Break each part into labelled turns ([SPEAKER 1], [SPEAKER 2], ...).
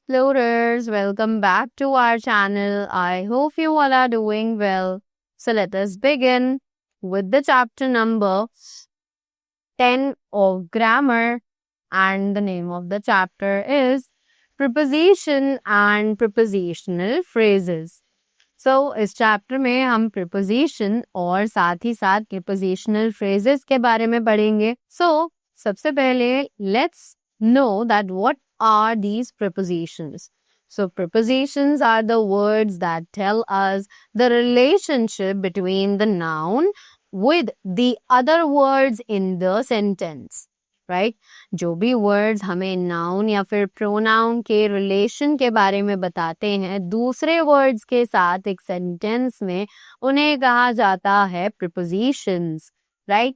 [SPEAKER 1] explorers, welcome back to our channel. I hope you all are doing well. So let us begin with the chapter number 10 of grammar, and the name of the chapter is preposition and prepositional phrases. So इस chapter में हम preposition और साथ ही साथ prepositional phrases के बारे में पढ़ेंगे. So सबसे पहले let's know that what are these prepositions. So prepositions are the words that tell us the relationship between the noun with the other words in the sentence. Right? जो भी words हमें noun या फिर pronoun के relation के बारे में बताते हैं दूसरे वर्ड्स के साथ एक सेंटेंस में, उन्हें कहा जाता है prepositions. Right?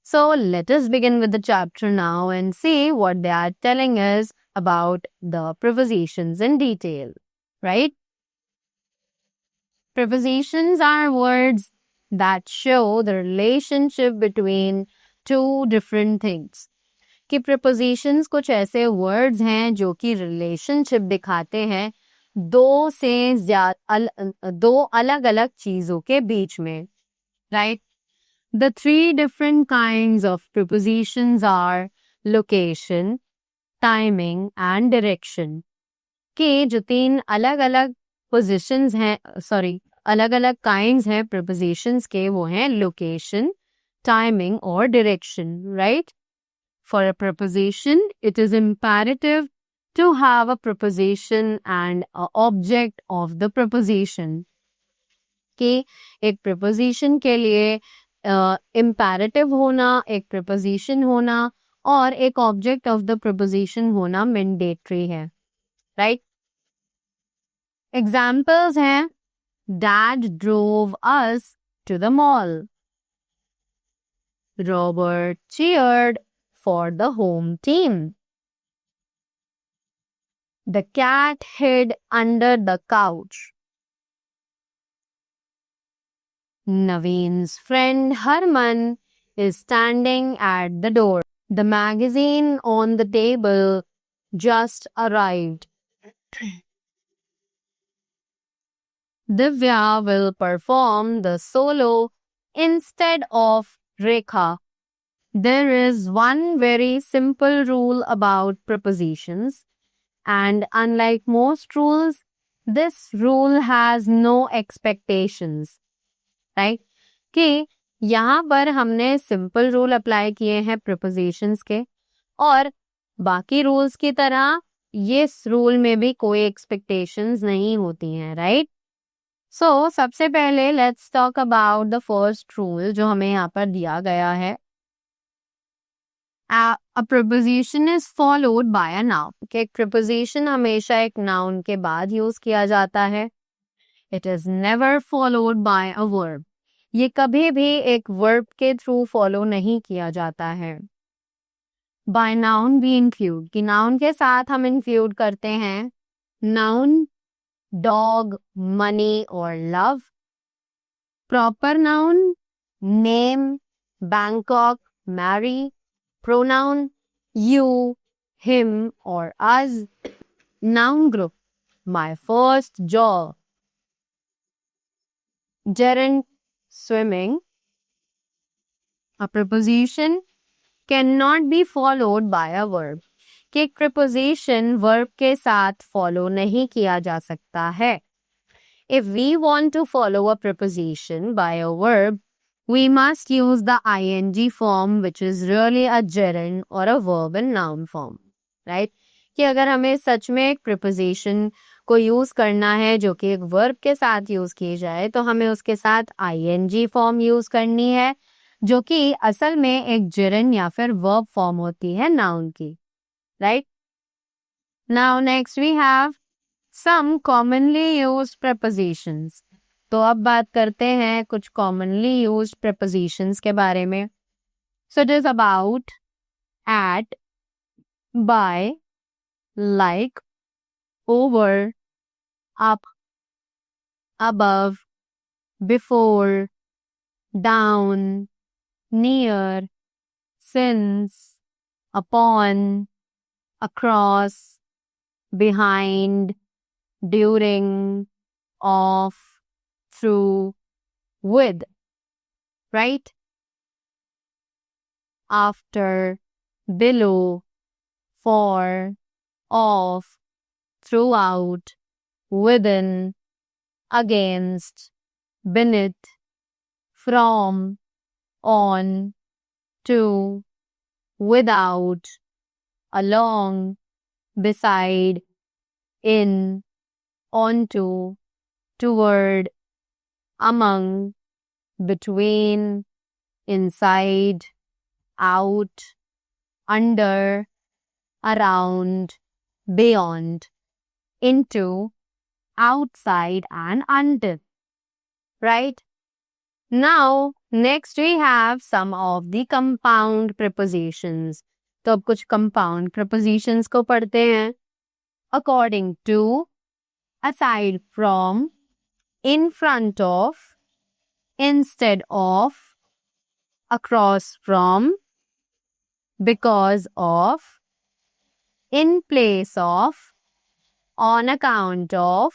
[SPEAKER 1] So let us begin with the chapter now and see what they are telling us about the prepositions in detail. Right? Prepositions are words that show the relationship between two different things. कि prepositions कुछ ऐसे words हैं जो कि relationship दिखाते हैं दो अलग अलग चीजों के बीच में. Right? The three different kinds of prepositions are location, timing and direction. कि जो तीन अलग अलग positions हैं, अलग अलग kinds हैं prepositions के, वो हैं location, timing और direction. Right? For a preposition, it is imperative to have a preposition and an object of the preposition. कि एक preposition के लिए imperative होना, एक preposition होना और एक object of the preposition होना mandatory है. Right? Examples हैं Dad drove us to the mall. Robert cheered for the home team. The cat hid under the couch. Naveen's friend Harman is standing at the door. The magazine on the table just arrived. Divya will perform the solo instead of Rekha. There is one very simple rule about prepositions, and unlike most rules, this rule has no expectations. Right? कि यहाँ पर हमने simple rule apply किए हैं prepositions के, और बाकी rules की तरह ये rule में भी कोई expectations नहीं होती हैं. Right? So सबसे पहले let's talk about the first rule जो हमें यहाँ पर दिया गया है. A preposition is followed by a noun. कि एक preposition हमेशा एक noun के बाद use किया जाता है. It is never followed by a verb. ये कभी भी एक verb के through follow नहीं किया जाता है. By noun we include, कि noun के साथ हम include करते हैं noun, dog, money or love. Proper noun, name, Bangkok, Mary. Pronoun, you, him or us. Noun group, my first job. Gerund, swimming. A preposition cannot be followed by a verb. कि एक preposition verb के साथ follow नहीं किया जा सकता है. If we want to follow a preposition by a verb, we must use the ing form, which is really a gerund or a verb in noun form. Right? कि अगर हमें सच में एक preposition को यूज करना है जो कि एक verb के साथ यूज की जाए, तो हमें उसके साथ ing form यूज करनी है, जो कि असल में एक gerund या फिर verb form होती है noun की. Right? Now next we have some commonly used prepositions. तो अब बात करते हैं कुछ commonly used prepositions के बारे में. So it is about, at, by, like, over, up, above, before, down, near, since, upon, across, behind, during, of, through, with, right? After, below, for, of, throughout, within, against, beneath, from, on, to, without, along, beside, in, onto, toward, among, between, inside, out, under, around, beyond, into, outside, and until. Right? Now, next we have some of the compound prepositions. तो अब कुछ compound prepositions को पढ़ते हैं. According to, aside from, in front of, instead of, across from, because of, in place of, on account of,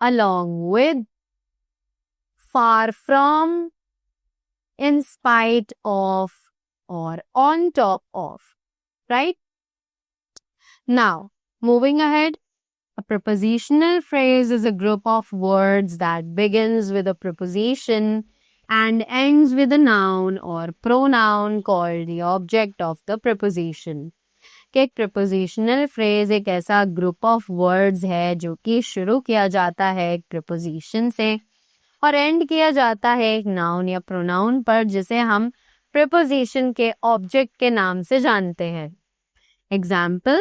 [SPEAKER 1] along with, far from, in spite of, or on top of. Right? Now, moving ahead, a prepositional phrase is a group of words that begins with a preposition and ends with a noun or pronoun called the object of the preposition. कि एक prepositional phrase एक ऐसा group of words है जो कि शुरू किया जाता है एक preposition से और end किया जाता है एक noun या pronoun पर जिसे हम preposition के object के नाम से जानते हैं. Example,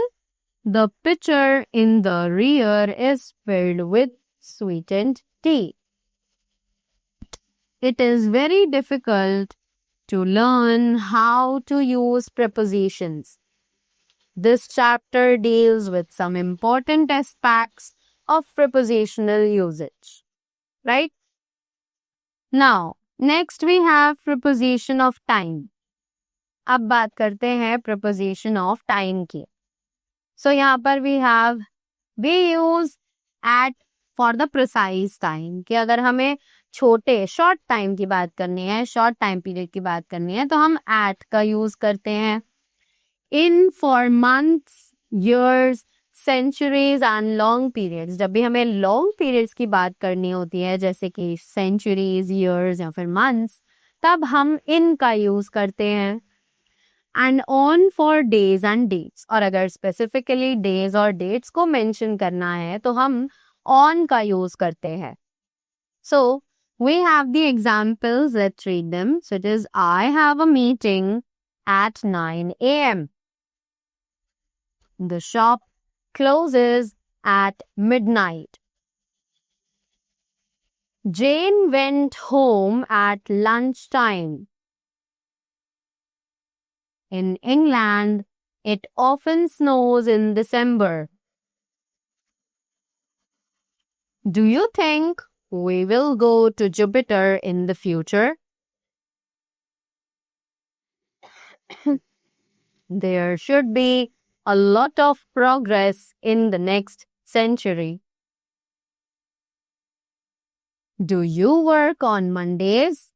[SPEAKER 1] the pitcher in the rear is filled with sweetened tea. It is very difficult to learn how to use prepositions. This chapter deals with some important aspects of prepositional usage. Right? Now, next we have preposition of time. अब बात करते हैं preposition of time की. So, यहाँ पर we use at for the precise time. कि अगर हमें छोटे short time की बात करनी है, short time period की बात करनी है, तो हम at का use करते हैं. In for months, years, centuries and long periods. जब भी हमें long periods की बात करनी होती है, जैसे कि centuries, years या फिर months, तब हम in का use करते हैं. And on for days and dates. और अगर specifically days और dates को mention करना है तो हम on का use करते हैं. So, we have the examples. Let's read them. So, it is I have a meeting at 9 a.m. The shop closes at midnight. Jane went home at lunchtime. In England, it often snows in December. Do you think we will go to Jupiter in the future? There should be a lot of progress in the next century. Do you work on Mondays?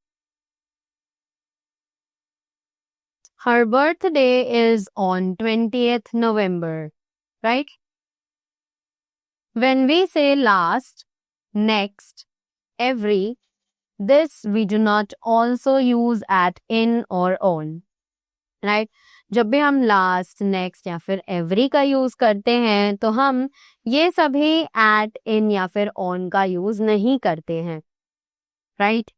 [SPEAKER 1] Her birthday is on 20th November, right? When we say last, next, every, this we do not also use at in or on, right? जब भी हम last, next या फिर every का use करते हैं तो हम ये सभी at, in या फिर on का use नहीं करते हैं, right?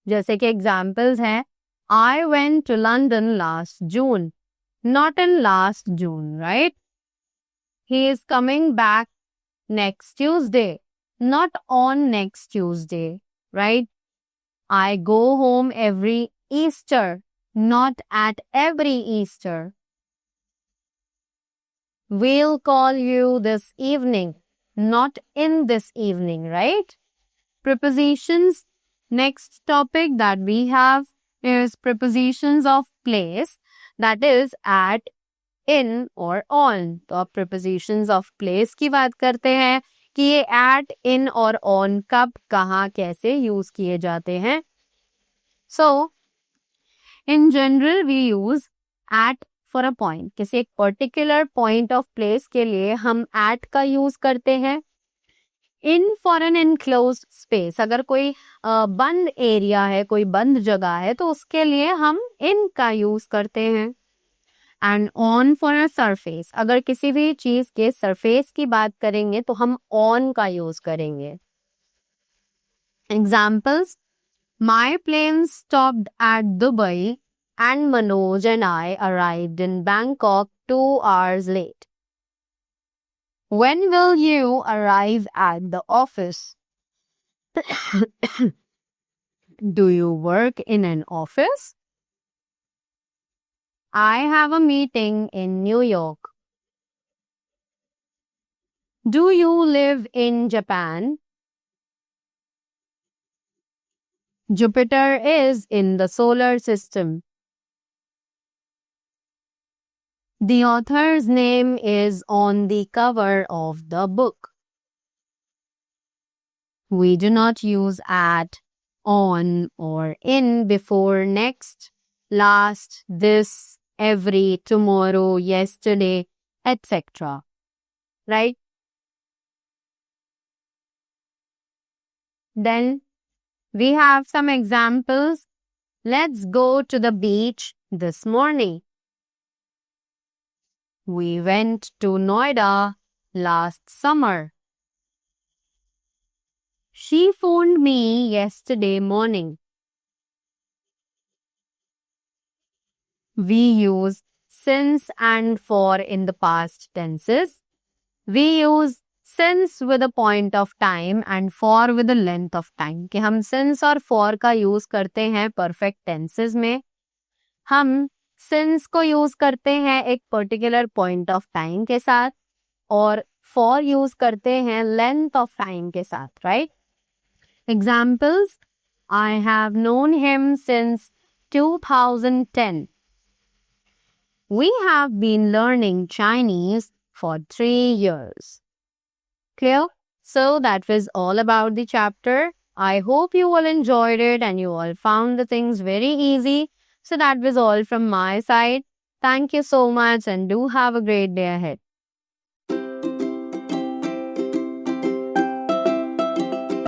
[SPEAKER 1] जैसे कि examples हैं I went to London last June, not in last June, right? He is coming back next Tuesday, not on next Tuesday, right? I go home every Easter, not at every Easter. We'll call you this evening, not in this evening, right? Prepositions. Next topic that we have is prepositions of place, that is at, in और on. तो अब prepositions of place की बात करते हैं कि ये at, in और on कब, कहाँ, कैसे यूज किए जाते हैं. So, in general we use at for a point. किसी एक particular point of place के लिए हम at का यूज करते हैं. In for an enclosed space. अगर कोई बंद एरिया है, कोई बंद जगह है, तो उसके लिए हम in का यूज करते हैं. And on for a surface. अगर किसी भी चीज के सरफेस की बात करेंगे तो हम on का यूज करेंगे. Examples: My plane stopped at Dubai and Manoj and I arrived in Bangkok 2 hours late. When will you arrive at the office? Do you work in an office? I have a meeting in New York. Do you live in Japan? Jupiter is in the solar system. The author's name is on the cover of the book. We do not use at, on, or in before next, last, this, every, tomorrow, yesterday, etc. Right? Then we have some examples. Let's go to the beach this morning. We went to Noida last summer. She phoned me yesterday morning. We use since and for in the past tenses. We use since with a point of time and for with a length of time. कि हम since और for का use करते हैं perfect tenses में. हम since को use करते हैं एक particular point of time के साथ और for use करते हैं length of time के साथ, right? Examples: I have known him since 2010. We have been learning Chinese for 3 years. Clear? So that was all about the chapter. I hope you all enjoyed it and you all found the things very easy. So that was all from my side. Thank you so much and do have a great day ahead.